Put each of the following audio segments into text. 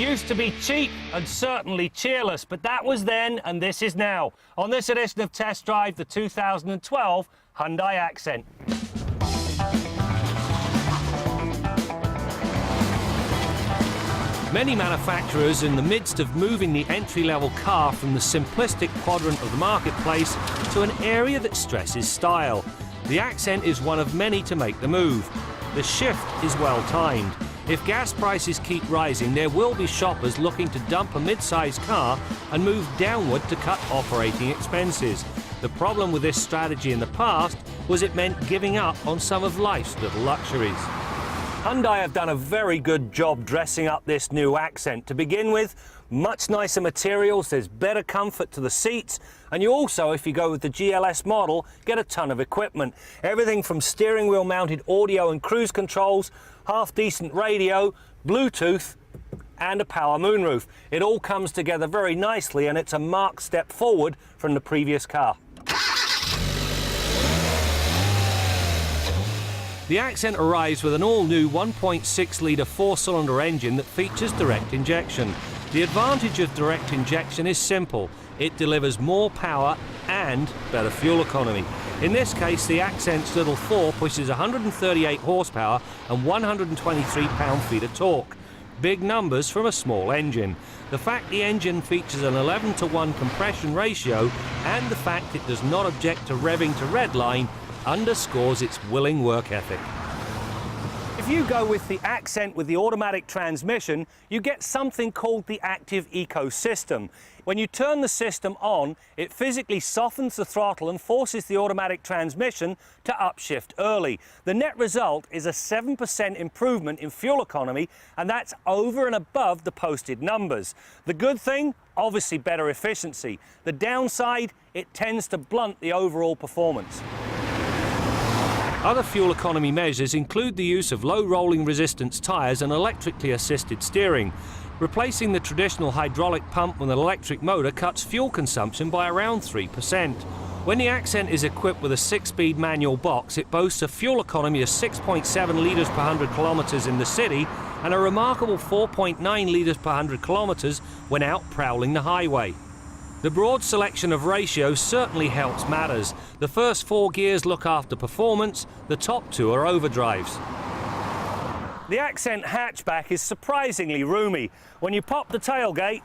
used to be cheap and certainly cheerless, but that was then and this is now. On this edition of Test Drive, the 2012 Hyundai Accent. Many manufacturers in the midst of moving the entry-level car from the simplistic quadrant of the marketplace to an area that stresses style. The Accent is one of many to make the move. The shift is well timed. If gas prices keep rising, there will be shoppers looking to dump a mid-sized car and move downward to cut operating expenses. The problem with this strategy in the past was it meant giving up on some of life's little luxuries. Hyundai have done a very good job dressing up this new Accent. To begin with, much nicer materials, there's better comfort to the seats, and you also, if you go with the GLS model, get a ton of equipment. Everything from steering wheel mounted audio and cruise controls, half-decent radio, Bluetooth, and a power moonroof. It all comes together very nicely, and it's a marked step forward from the previous car. The Accent arrives with an all-new 1.6-litre four-cylinder engine that features direct injection. The advantage of direct injection is simple. It delivers more power and better fuel economy. In this case, the Accent's little 4 pushes 138 horsepower and 123 pound-feet of torque. Big numbers from a small engine. The fact the engine features an 11:1 compression ratio and the fact it does not object to revving to redline underscores its willing work ethic. If you go with the Accent with the automatic transmission, you get something called the active ecosystem. When you turn the system on, it physically softens the throttle and forces the automatic transmission to upshift early. The net result is a 7% improvement in fuel economy, and that's over and above the posted numbers. The good thing? Obviously better efficiency. The downside? It tends to blunt the overall performance. Other fuel economy measures include the use of low rolling resistance tyres and electrically assisted steering. Replacing the traditional hydraulic pump with an electric motor cuts fuel consumption by around 3%. When the Accent is equipped with a 6-speed manual box, it boasts a fuel economy of 6.7 litres per 100 kilometres in the city and a remarkable 4.9 litres per 100 kilometres when out prowling the highway. The broad selection of ratios certainly helps matters. The first 4 gears look after performance, the top 2 are overdrives. The Accent hatchback is surprisingly roomy. When you pop the tailgate,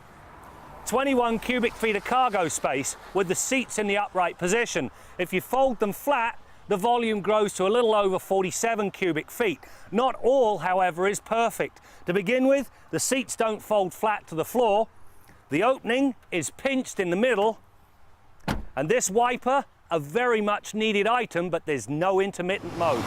21 cubic feet of cargo space with the seats in the upright position. If you fold them flat, the volume grows to a little over 47 cubic feet. Not all, however, is perfect. To begin with, the seats don't fold flat to the floor. The opening is pinched in the middle, and this wiper, a very much needed item, but there's no intermittent mode.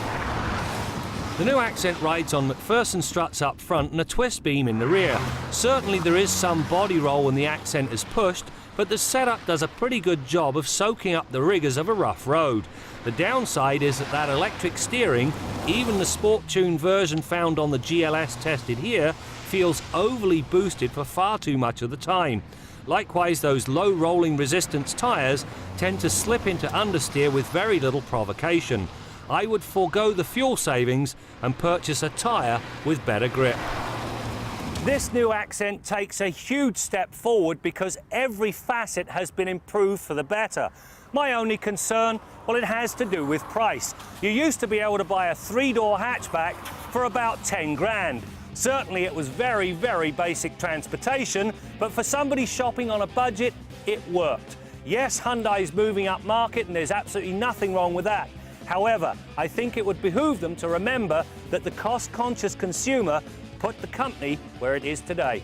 The new Accent rides on McPherson struts up front and a twist beam in the rear. Certainly there is some body roll when the Accent is pushed, but the setup does a pretty good job of soaking up the rigours of a rough road. The downside is that electric steering, even the sport-tuned version found on the GLS tested here, feels overly boosted for far too much of the time. Likewise, those low rolling resistance tyres tend to slip into understeer with very little provocation. I would forego the fuel savings and purchase a tyre with better grip. This new Accent takes a huge step forward because every facet has been improved for the better. My only concern, well, it has to do with price. You used to be able to buy a 3-door hatchback for about 10 grand. Certainly it was very, very basic transportation, but for somebody shopping on a budget, it worked. Yes, Hyundai's moving up market, and there's absolutely nothing wrong with that. However, I think it would behoove them to remember that the cost-conscious consumer put the company where it is today.